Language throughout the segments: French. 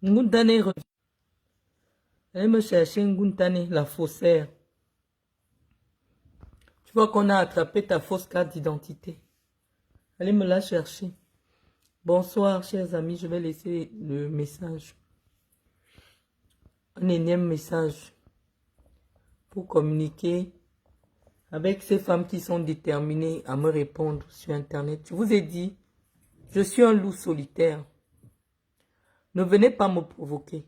Nguntane revient. Elle me chercher Nguntane, la faussaire. Tu vois qu'on a attrapé ta fausse carte d'identité. Allez me la chercher. Bonsoir, chers amis. Je vais laisser le message. Un énième message pour communiquer avec ces femmes qui sont déterminées à me répondre sur Internet. Je vous ai dit, je suis un loup solitaire. Ne venez pas me provoquer.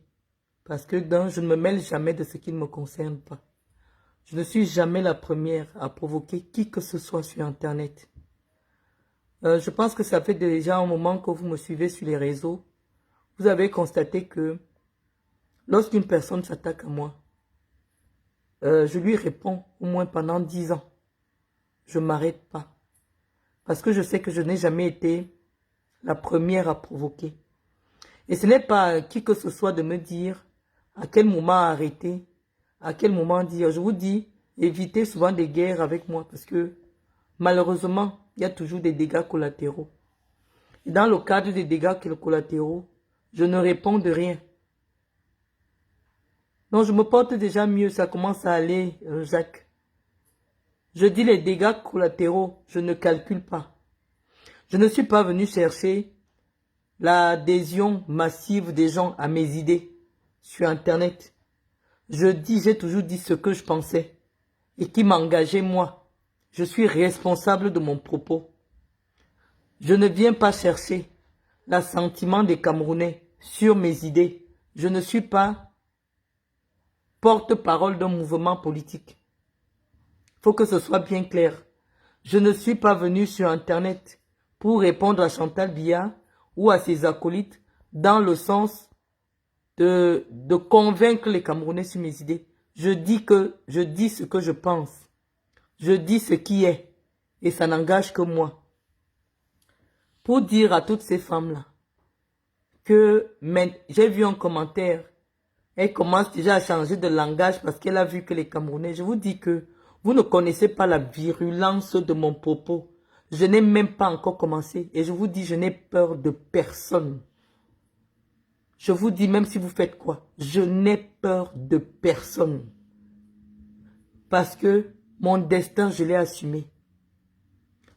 Parce que je ne me mêle jamais de ce qui ne me concerne pas. Je ne suis jamais la première à provoquer qui que ce soit sur Internet. Je pense que ça fait déjà un moment que vous me suivez sur les réseaux. Vous avez constaté que lorsqu'une personne s'attaque à moi, je lui réponds au moins pendant 10 ans. Je ne m'arrête pas. Parce que je sais que je n'ai jamais été la première à provoquer. Et ce n'est pas à qui que ce soit de me dire à quel moment arrêter, à quel moment dire. Je vous dis, évitez souvent des guerres avec moi parce que malheureusement, il y a toujours des dégâts collatéraux. Et dans le cadre des dégâts collatéraux, je ne réponds de rien. Donc je me porte déjà mieux, ça commence à aller, Jacques. Je dis les dégâts collatéraux, je ne calcule pas. Je ne suis pas venu chercher l'adhésion massive des gens à mes idées sur Internet. J'ai toujours dit ce que je pensais et qui m'engageait moi. Je suis responsable de mon propos. Je ne viens pas chercher l'assentiment des Camerounais sur mes idées. Je ne suis pas porte-parole d'un mouvement politique. Il faut que ce soit bien clair. Je ne suis pas venu sur Internet pour répondre à Chantal Biya ou à ses acolytes dans le sens de convaincre les Camerounais sur mes idées. Je dis ce que je pense. Je dis ce qui est. Et ça n'engage que moi. Pour dire à toutes ces femmes-là que j'ai vu un commentaire. Elle commence déjà à changer de langage parce qu'elle a vu que les Camerounais, je vous dis que vous ne connaissez pas la virulence de mon propos. Je n'ai même pas encore commencé. Et je vous dis, je n'ai peur de personne. Je vous dis, même si vous faites quoi, je n'ai peur de personne. Parce que mon destin, je l'ai assumé.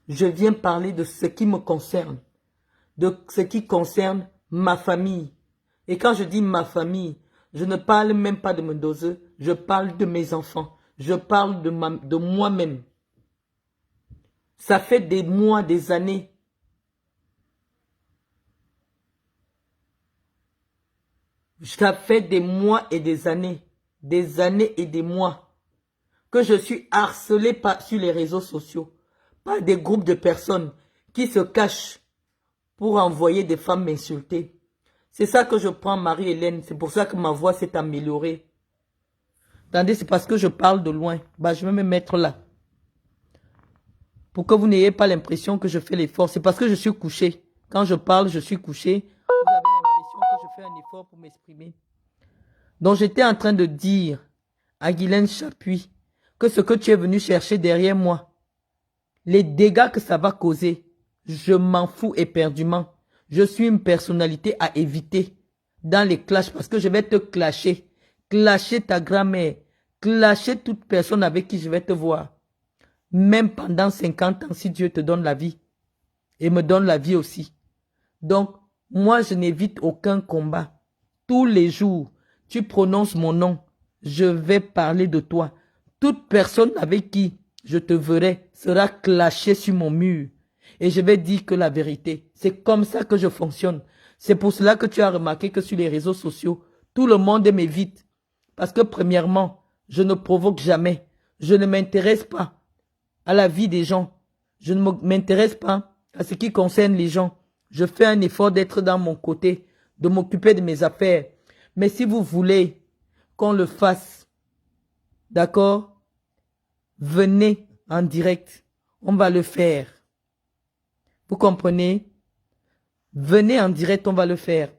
Je viens parler de ce qui me concerne. De ce qui concerne ma famille. Et quand je dis ma famille, je ne parle même pas de mon doseux. Je parle de mes enfants. Je parle de moi-même. Ça fait des mois, des années. Ça fait des mois et des années et des mois que je suis harcelé sur les réseaux sociaux par des groupes de personnes qui se cachent pour envoyer des femmes m'insulter. C'est ça que je prends, Marie-Hélène. C'est pour ça que ma voix s'est améliorée. Attendez, c'est parce que je parle de loin. Bah, je vais me mettre là. Pour que vous n'ayez pas l'impression que je fais l'effort. C'est parce que je suis couché. Quand je parle, je suis couché. Vous avez l'impression que je fais un effort pour m'exprimer. Donc, j'étais en train de dire à Guylaine Chapuis que ce que tu es venu chercher derrière moi, les dégâts que ça va causer, je m'en fous éperdument. Je suis une personnalité à éviter dans les clashs parce que je vais te clasher. Clasher ta grand-mère. Clasher toute personne avec qui je vais te voir. Même pendant 50 ans, si Dieu te donne la vie. Et me donne la vie aussi. Donc, moi, je n'évite aucun combat. Tous les jours, tu prononces mon nom. Je vais parler de toi. Toute personne avec qui je te verrai sera clashée sur mon mur. Et je vais dire que la vérité. C'est comme ça que je fonctionne. C'est pour cela que tu as remarqué que sur les réseaux sociaux, tout le monde m'évite. Parce que premièrement, je ne provoque jamais. Je ne m'intéresse pas à la vie des gens. Je ne m'intéresse pas à ce qui concerne les gens. Je fais un effort d'être dans mon côté, de m'occuper de mes affaires. Mais si vous voulez qu'on le fasse, d'accord, venez en direct. On va le faire. Vous comprenez? Venez en direct, on va le faire.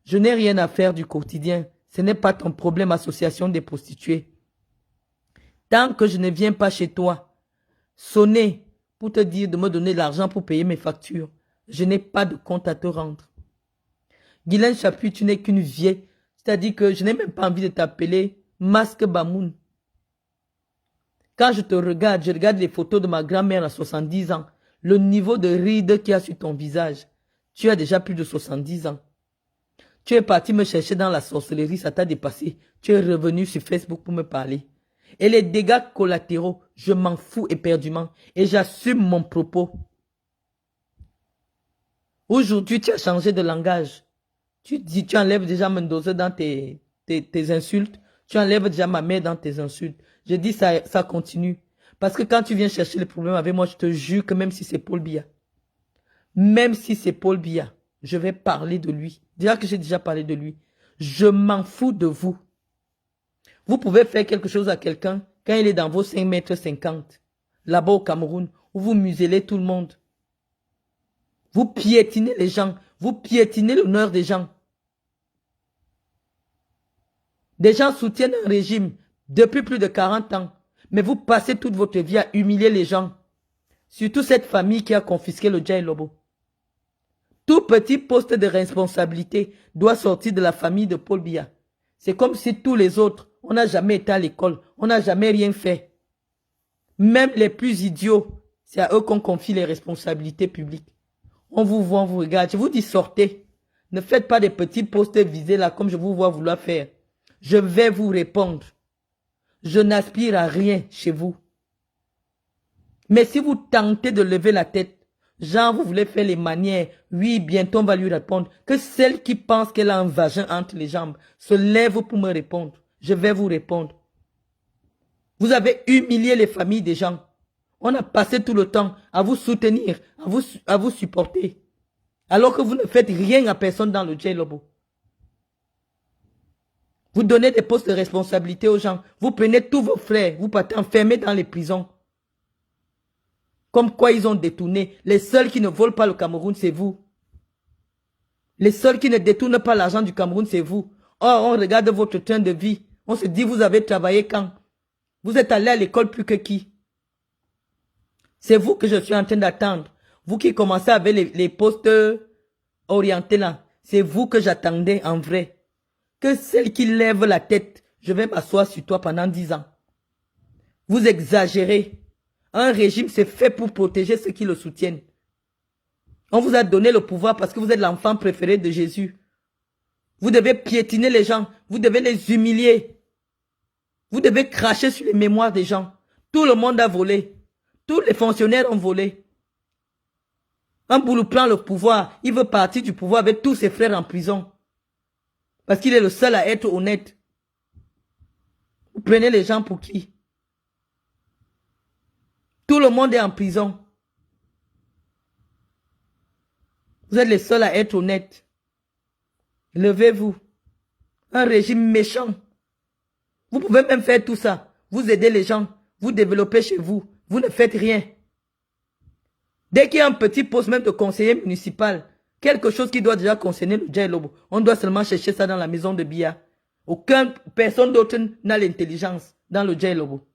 Je n'ai rien à faire du quotidien. Ce n'est pas ton problème, association des prostituées. Tant que je ne viens pas chez toi, sonner pour te dire de me donner l'argent pour payer mes factures, je n'ai pas de compte à te rendre. Guylaine Chapuis, tu n'es qu'une vieille. C'est-à-dire que je n'ai même pas envie de t'appeler Masque Bamoun. Quand je regarde les photos de ma grand-mère à 70 ans. Le niveau de ride qu'il y a sur ton visage. Tu as déjà plus de 70 ans. Tu es parti me chercher dans la sorcellerie, ça t'a dépassé. Tu es revenu sur Facebook pour me parler. Et les dégâts collatéraux, je m'en fous éperdument. Et j'assume mon propos. Aujourd'hui, tu as changé de langage. Tu enlèves déjà Mendoza dans tes insultes. Tu enlèves déjà ma mère dans tes insultes. Je dis ça continue. Parce que quand tu viens chercher les problèmes avec moi, je te jure que même si c'est Paul Biya, je vais parler de lui. Déjà que j'ai déjà parlé de lui. Je m'en fous de vous. Vous pouvez faire quelque chose à quelqu'un quand il est dans vos 5,50 m, là-bas au Cameroun, où vous muselez tout le monde. Vous piétinez les gens. Vous piétinez l'honneur des gens. Des gens soutiennent un régime depuis plus de 40 ans. Mais vous passez toute votre vie à humilier les gens. Surtout cette famille qui a confisqué le Djay Lobo. Tout petit poste de responsabilité doit sortir de la famille de Paul Biya. C'est comme si tous les autres, on n'a jamais été à l'école, on n'a jamais rien fait. Même les plus idiots, c'est à eux qu'on confie les responsabilités publiques. On vous voit, on vous regarde. Je vous dis sortez. Ne faites pas des petits postes visés là comme je vous vois vouloir faire. Je vais vous répondre. Je n'aspire à rien chez vous. Mais si vous tentez de lever la tête, genre vous voulez faire les manières, oui, bientôt on va lui répondre. Que celle qui pense qu'elle a un vagin entre les jambes se lève pour me répondre. Je vais vous répondre. Vous avez humilié les familles des gens. On a passé tout le temps à vous soutenir, à vous supporter. Alors que vous ne faites rien à personne dans le Djay Lobo. Vous donnez des postes de responsabilité aux gens. Vous prenez tous vos frères, vous partez enfermer dans les prisons. Comme quoi ils ont détourné. Les seuls qui ne volent pas le Cameroun, c'est vous. Les seuls qui ne détournent pas l'argent du Cameroun, c'est vous. Or, on regarde votre train de vie. On se dit, vous avez travaillé quand? Vous êtes allé à l'école plus que qui? C'est vous que je suis en train d'attendre. Vous qui commencez avec les postes orientés là. C'est vous que j'attendais en vrai. Que celle qui lève la tête, je vais m'asseoir sur toi pendant 10 ans. Vous exagérez. Un régime, c'est fait pour protéger ceux qui le soutiennent. On vous a donné le pouvoir parce que vous êtes l'enfant préféré de Jésus. Vous devez piétiner les gens. Vous devez les humilier. Vous devez cracher sur les mémoires des gens. Tout le monde a volé. Tous les fonctionnaires ont volé. Un boulot prend le pouvoir. Il veut partir du pouvoir avec tous ses frères en prison. Parce qu'il est le seul à être honnête. Vous prenez les gens pour qui? Tout le monde est en prison. Vous êtes les seuls à être honnêtes. Levez-vous. Un régime méchant. Vous pouvez même faire tout ça. Vous aidez les gens. Vous développez chez vous. Vous ne faites rien. Dès qu'il y a un petit poste même de conseiller municipal, quelque chose qui doit déjà concerner le Djay Lobo, on doit seulement chercher ça dans la maison de Biya. Personne d'autre n'a l'intelligence dans le Djay Lobo.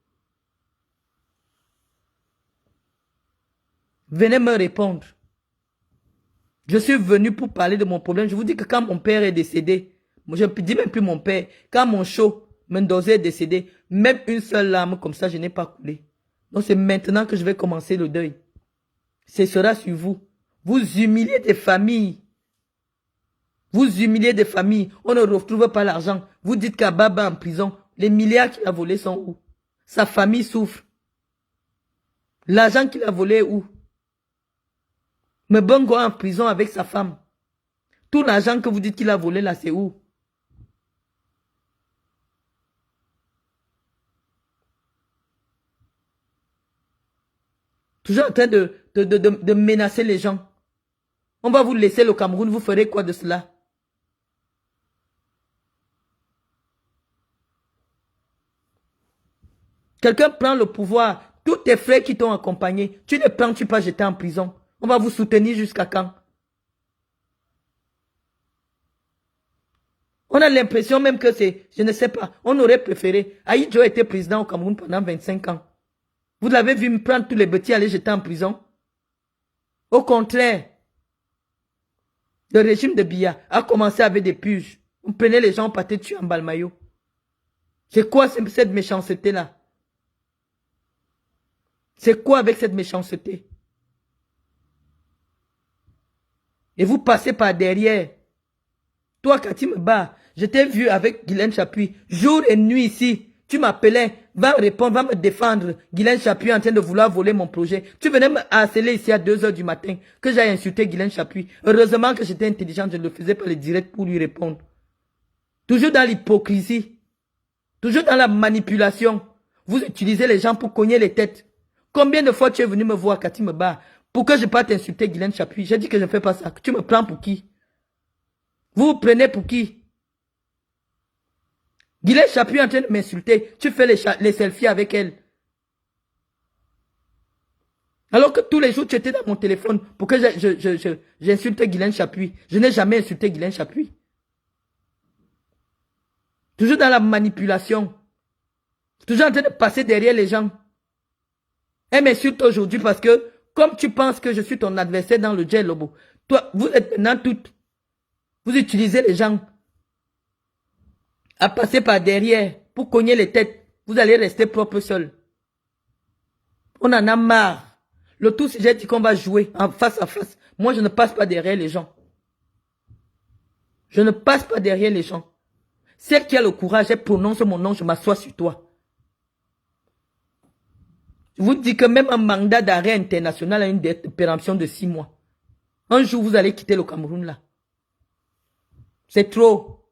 Venez me répondre. Je suis venu pour parler de mon problème. Je vous dis que quand mon père est décédé, je ne dis même plus mon père, quand mon show, Mendoza est décédé, même une seule larme comme ça, je n'ai pas coulé. Donc c'est maintenant que je vais commencer le deuil. Ce sera sur vous. Vous humiliez des familles. Vous humiliez des familles. On ne retrouve pas l'argent. Vous dites qu'Ababa en prison. Les milliards qu'il a volés sont où? Sa famille souffre. L'argent qu'il a volé est où? Mbongo en prison avec sa femme. Tout l'argent que vous dites qu'il a volé là, c'est où? Toujours en train de menacer les gens. On va vous laisser le Cameroun, vous ferez quoi de cela? Quelqu'un prend le pouvoir, tous tes frères qui t'ont accompagné, tu ne prends-tu pas jeter en prison? On va vous soutenir jusqu'à quand? On a l'impression même que c'est, je ne sais pas, on aurait préféré. Aïdjo était président au Cameroun pendant 25 ans. Vous l'avez vu me prendre tous les petits aller jeter en prison? Au contraire, Le régime de Biya a commencé avec des puges. On prenait les gens, on partait tuer en Balmayo. C'est quoi cette méchanceté-là? C'est quoi avec cette méchanceté? Et vous passez par derrière. Toi, Cathy me bats. Je t'ai vu avec Guylaine Chapuis. Jour et nuit ici. Tu m'appelais. Va me répondre, va me défendre. Guylaine Chapuis est en train de vouloir voler mon projet. Tu venais me harceler ici à 2 h du matin. Que j'aille insulter Guylaine Chapuis. Heureusement que j'étais intelligente. Je ne le faisais pas le direct pour lui répondre. Toujours dans l'hypocrisie. Toujours dans la manipulation. Vous utilisez les gens pour cogner les têtes. Combien de fois tu es venu me voir, Cathy me bat, pour que je parte insulter Guylaine Chapuis? J'ai dit que je ne fais pas ça. Tu me prends pour qui? Vous vous prenez pour qui? Guylaine Chapuis est en train de m'insulter. Tu fais les selfies avec elle. Alors que tous les jours, tu étais dans mon téléphone pour que j'insulte Guylaine Chapuis. Je n'ai jamais insulté Guylaine Chapuis. Toujours dans la manipulation. Toujours en train de passer derrière les gens. Elle m'insulte aujourd'hui parce que, comme tu penses que je suis ton adversaire dans le Djel Lobo, toi, vous êtes maintenant toutes. Vous utilisez les gens à passer par derrière pour cogner les têtes. Vous allez rester propre seul. On en a marre. Le tout, j'ai dit qu'on va jouer en face à face. Moi, je ne passe pas derrière les gens. Je ne passe pas derrière les gens. Celle qui a le courage, elle prononce mon nom, je m'assois sur toi. Je vous dis que même un mandat d'arrêt international a une péremption de 6 mois. Un jour, vous allez quitter le Cameroun là. C'est trop.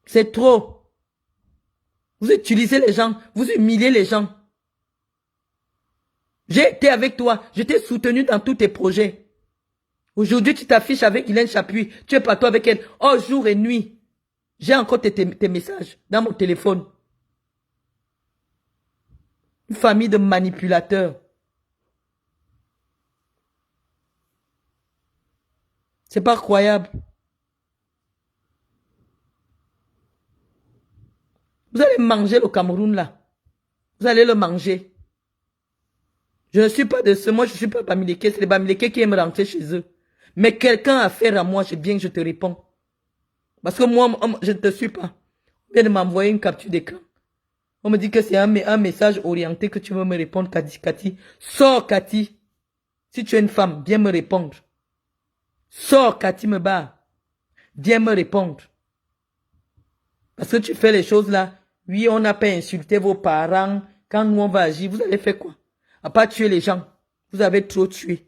C'est trop. Vous utilisez les gens, vous humiliez les gens. J'ai été avec toi, je t'ai soutenu dans tous tes projets. Aujourd'hui, tu t'affiches avec Guylaine Chapuis, tu es partout avec elle, oh jour et nuit. J'ai encore tes messages dans mon téléphone. Une famille de manipulateurs. C'est pas croyable. Vous allez manger le Cameroun là. Vous allez le manger. Je ne suis pas de ce, moi je ne suis pas Bamileke, c'est les Bamileke qui aiment rentrer chez eux. Mais quelqu'un a affaire à moi, c'est bien que je te réponds. Parce que moi, je ne te suis pas. On vient de m'envoyer une capture d'écran. On me dit que c'est un message orienté que tu veux me répondre, Cathy. Sors, Cathy. Si tu es une femme, viens me répondre. Sors, Cathy me bat. Viens me répondre. Parce que tu fais les choses là. Oui, on n'a pas insulté vos parents. Quand nous on va agir, vous allez faire quoi? À part tuer les gens. Vous avez trop tué.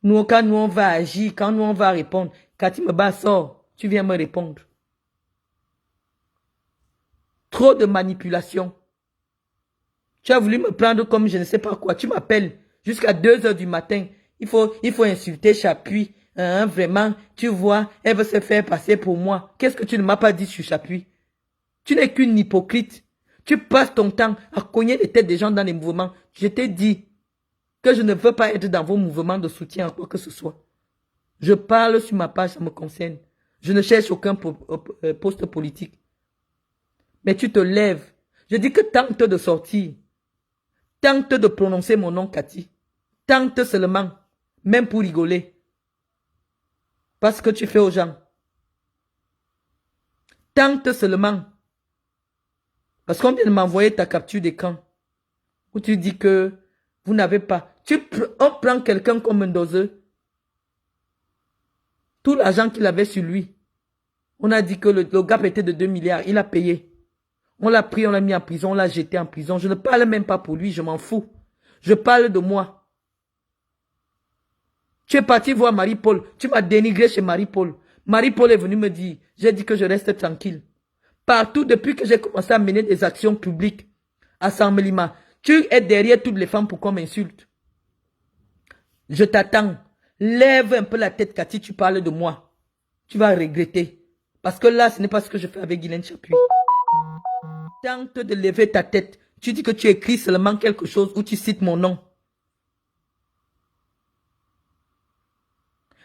Nous, quand nous on va agir, quand nous on va répondre, Cathy me bat, sors. Tu viens me répondre. Trop de manipulation. Tu as voulu me prendre comme je ne sais pas quoi. Tu m'appelles jusqu'à 2 h du matin. Il faut insulter Chapuis. Vraiment, tu vois, elle veut se faire passer pour moi. Qu'est-ce que tu ne m'as pas dit sur Chapuis? Tu n'es qu'une hypocrite. Tu passes ton temps à cogner les têtes des gens dans les mouvements. Je t'ai dit que je ne veux pas être dans vos mouvements de soutien à quoi que ce soit. Je parle sur ma page, ça me concerne. Je ne cherche aucun poste politique. Mais tu te lèves. Je dis que tente de sortir. Tente de prononcer mon nom, Cathy. Tente seulement. Même pour rigoler. Parce que tu fais aux gens. Tente seulement. Parce qu'on vient de m'envoyer ta capture d'écran. Où tu dis que vous n'avez pas. On prend quelqu'un comme un doseur. Tout l'argent qu'il avait sur lui. On a dit que le gap était de 2 milliards. Il a payé. On l'a pris, on l'a mis en prison, on l'a jeté en prison. Je ne parle même pas pour lui, je m'en fous. Je parle de moi. Tu es parti voir Marie-Paul. Tu m'as dénigré chez Marie-Paul. Marie-Paul est venue me dire, j'ai dit que je reste tranquille. Partout, depuis que j'ai commencé à mener des actions publiques à Saint-Mélima, tu es derrière toutes les femmes pour qu'on m'insulte. Je t'attends. Lève un peu la tête, Cathy, tu parles de moi. Tu vas regretter. Parce que là, ce n'est pas ce que je fais avec Guylaine Chapuis. Tente de lever ta tête. Tu dis que tu écris seulement quelque chose où tu cites mon nom.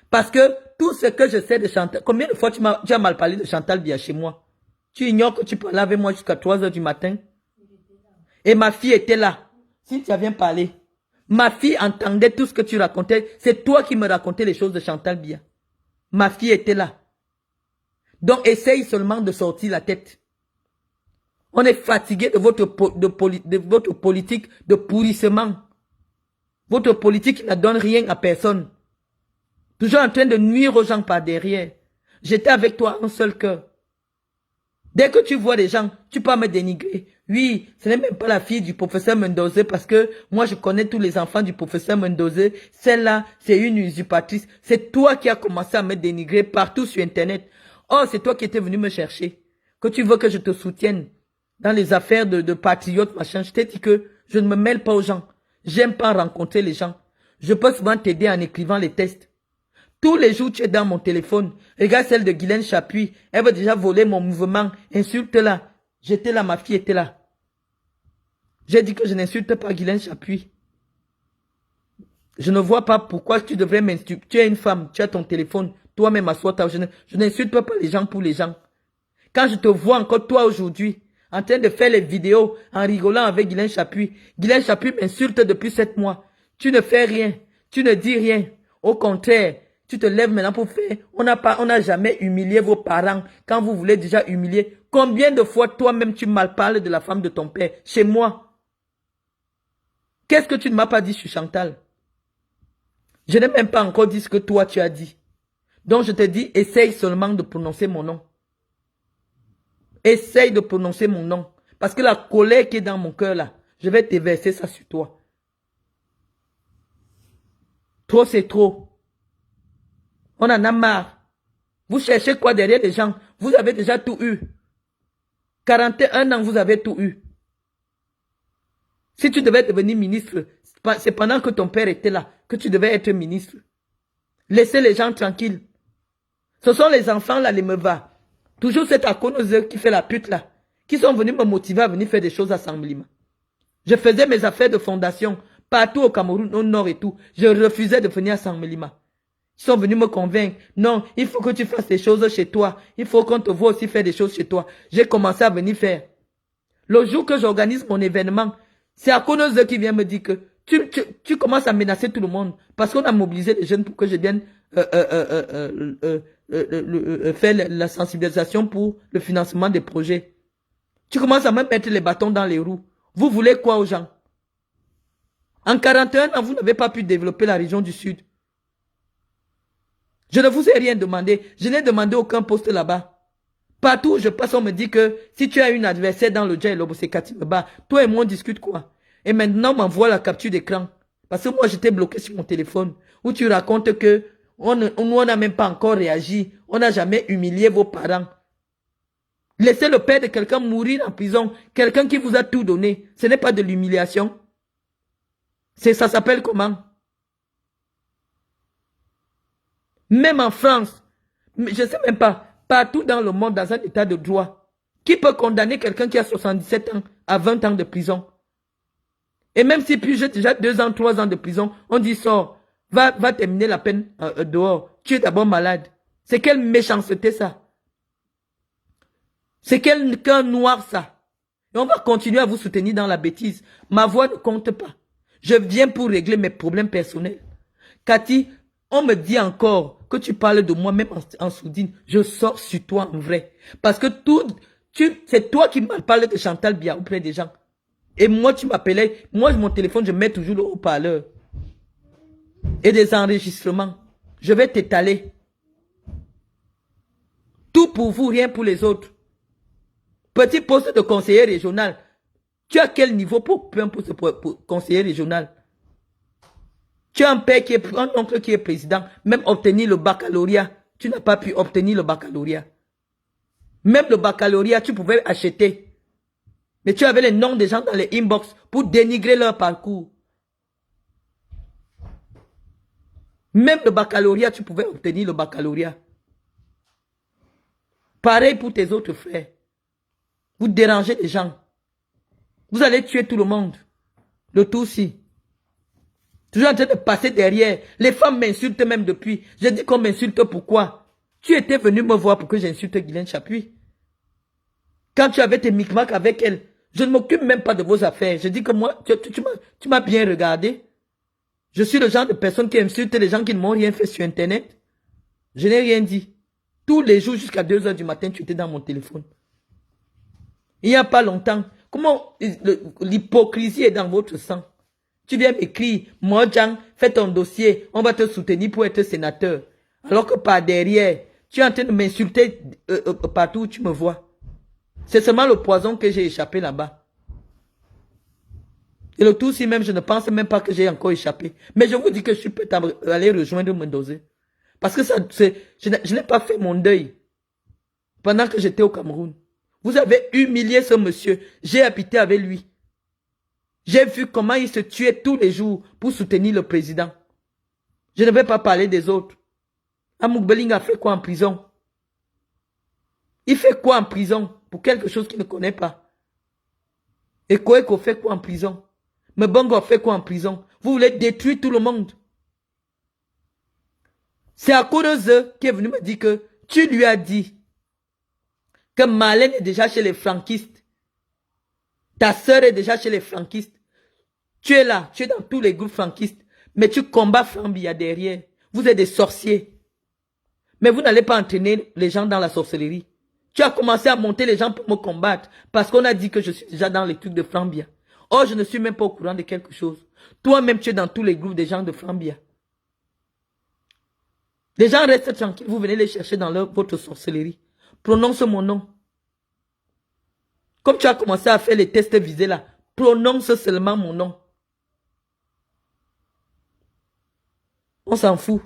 Parce que tout ce que je sais de Chantal... Combien de fois tu as mal parlé de Chantal Biya chez moi? Tu ignores que tu parlais avec moi jusqu'à 3 h du matin? Et ma fille était là. Cynthia, viens parler. Ma fille entendait tout ce que tu racontais. C'est toi qui me racontais les choses de Chantal Biya. Ma fille était là. Donc, essaye seulement de sortir la tête. On est fatigué de votre politique de pourrissement. Votre politique ne donne rien à personne. Toujours en train de nuire aux gens par derrière. J'étais avec toi un seul cœur. Dès que tu vois des gens, tu peux me dénigrer. Oui, ce n'est même pas la fille du professeur Mendoza parce que moi je connais tous les enfants du professeur Mendoza. Celle-là, c'est une usurpatrice. C'est toi qui as commencé à me dénigrer partout sur Internet. Oh, c'est toi qui étais venu me chercher. Que tu veux que je te soutienne dans les affaires de patriotes, machin. Je t'ai dit que je ne me mêle pas aux gens. J'aime pas rencontrer les gens. Je peux souvent t'aider en écrivant les tests. Tous les jours, tu es dans mon téléphone. Regarde celle de Guylaine Chapuis. Elle va déjà voler mon mouvement. Insulte-la. J'étais là, ma fille était là. J'ai dit que je n'insulte pas Guylaine Chapuis. Je ne vois pas pourquoi tu devrais m'insulter. Tu es une femme, tu as ton téléphone. Toi-même, assois-toi. Je n'insulte pas les gens pour les gens. Quand je te vois encore, toi, aujourd'hui, en train de faire les vidéos, en rigolant avec Guylaine Chapuis. Guylaine Chapuis m'insulte depuis 7 mois. Tu ne fais rien. Tu ne dis rien. Au contraire, tu te lèves maintenant pour faire. On n'a jamais humilié vos parents quand vous voulez déjà humilier. Combien de fois toi-même tu mal parles de la femme de ton père chez moi? Qu'est-ce que tu ne m'as pas dit sur Chantal? Je n'ai même pas encore dit ce que toi tu as dit. Donc je te dis, essaye seulement de prononcer mon nom. Essaye de prononcer mon nom. Parce que la colère qui est dans mon cœur là, je vais déverser ça sur toi. Trop c'est trop. On en a marre. Vous cherchez quoi derrière les gens? Vous avez déjà tout eu. 41 ans, vous avez tout eu. Si tu devais devenir ministre, c'est pendant que ton père était là que tu devais être ministre. Laissez les gens tranquilles. Ce sont les enfants là, les meuvas. Toujours cette akonoze qui fait la pute là. Qui sont venus me motiver à venir faire des choses à Sanglima. Je faisais mes affaires de fondation. Partout au Cameroun, au nord et tout. Je refusais de venir à Sanglima. Ils sont venus me convaincre. Non, il faut que tu fasses des choses chez toi. Il faut qu'on te voit aussi faire des choses chez toi. J'ai commencé à venir faire. Le jour que j'organise mon événement, c'est Akonoze qui vient me dire que tu commences à menacer tout le monde. Parce qu'on a mobilisé les jeunes pour que je vienne faire la sensibilisation pour le financement des projets. Tu commences à me mettre les bâtons dans les roues. Vous voulez quoi aux gens? En 41 ans, vous n'avez pas pu développer la région du Sud. Je ne vous ai rien demandé. Je n'ai demandé aucun poste là-bas. Partout où je passe, on me dit que si tu as une adversaire dans le Djailobo, c'est Katimeba. Toi et moi, on discute quoi? Et maintenant, on m'envoie la capture d'écran. Parce que moi, j'étais bloqué sur mon téléphone. Où tu racontes que on n'a même pas encore réagi. On n'a jamais humilié vos parents. Laissez le père de quelqu'un mourir en prison. Quelqu'un qui vous a tout donné. Ce n'est pas de l'humiliation. Ça s'appelle comment? Même en France, je ne sais même pas, partout dans le monde, dans un état de droit, qui peut condamner quelqu'un qui a 77 ans à 20 ans de prison? Et même si puis j'ai déjà 2 ans, 3 ans de prison, on dit sort, va terminer la peine dehors. Tu es d'abord malade. C'est quelle méchanceté ça? C'est quel cœur noir ça? Et on va continuer à vous soutenir dans la bêtise. Ma voix ne compte pas. Je viens pour régler mes problèmes personnels. Cathy, on me dit encore que tu parles de moi même en sourdine. Je sors sur toi en vrai. Parce que c'est toi qui me parles de Chantal Biya auprès des gens. Et moi, tu m'appelais. Moi, mon téléphone, je mets toujours le haut-parleur. Et des enregistrements. Je vais t'étaler. Tout pour vous, rien pour les autres. Petit poste de conseiller régional. Tu as quel niveau pour un poste de conseiller régional? Tu as un père qui est, un oncle qui est président. Même obtenir le baccalauréat. Tu n'as pas pu obtenir le baccalauréat. Même le baccalauréat, tu pouvais acheter. Mais tu avais les noms des gens dans les inbox pour dénigrer leur parcours. Même le baccalauréat, tu pouvais obtenir le baccalauréat. Pareil pour tes autres frères. Vous dérangez les gens. Vous allez tuer tout le monde. Le tout aussi. Toujours en train de passer derrière. Les femmes m'insultent même depuis. Je dis qu'on m'insulte pourquoi? Tu étais venu me voir pour que j'insulte Guylaine Chapuis. Quand tu avais tes micmacs avec elle, Je ne m'occupe même pas de vos affaires. Je dis que moi, tu m'as bien regardé. Je suis le genre de personne qui insulte les gens qui ne m'ont rien fait sur Internet. Je n'ai rien dit. Tous les jours jusqu'à 2 h du matin, tu étais dans mon téléphone. Il n'y a pas longtemps. Comment l'hypocrisie est dans votre sang? Tu viens m'écrire, Mojang, fais ton dossier, on va te soutenir pour être sénateur. Alors que par derrière, tu es en train de m'insulter partout où tu me vois. C'est seulement le poison que j'ai échappé là-bas. Et le tout, si même, je ne pense même pas que j'ai encore échappé. Mais je vous dis que je suis prêt à aller rejoindre Mendoza. Parce que je n'ai pas fait mon deuil pendant que j'étais au Cameroun. Vous avez humilié ce monsieur. J'ai habité avec lui. J'ai vu comment il se tuait tous les jours pour soutenir le président. Je ne vais pas parler des autres. Amouk Belling a fait quoi en prison? Il fait quoi en prison pour quelque chose qu'il ne connaît pas? Et Koeko fait quoi en prison? Mbongo fait quoi en prison? Vous voulez détruire tout le monde. C'est à cause d'eux qui est venu me dire que tu lui as dit que Marlène est déjà chez les franquistes. Ta sœur est déjà chez les franquistes. Tu es là, tu es dans tous les groupes franquistes. Mais tu combats Frambia derrière. Vous êtes des sorciers. Mais vous n'allez pas entraîner les gens dans la sorcellerie. Tu as commencé à monter les gens pour me combattre. Parce qu'on a dit que je suis déjà dans les trucs de Frambia. Or, je ne suis même pas au courant de quelque chose. Toi-même, tu es dans tous les groupes des gens de Frambia. Les gens restent tranquilles. Vous venez les chercher dans votre sorcellerie. Prononce mon nom. Comme tu as commencé à faire les tests visés là, prononce seulement mon nom. On s'en fout.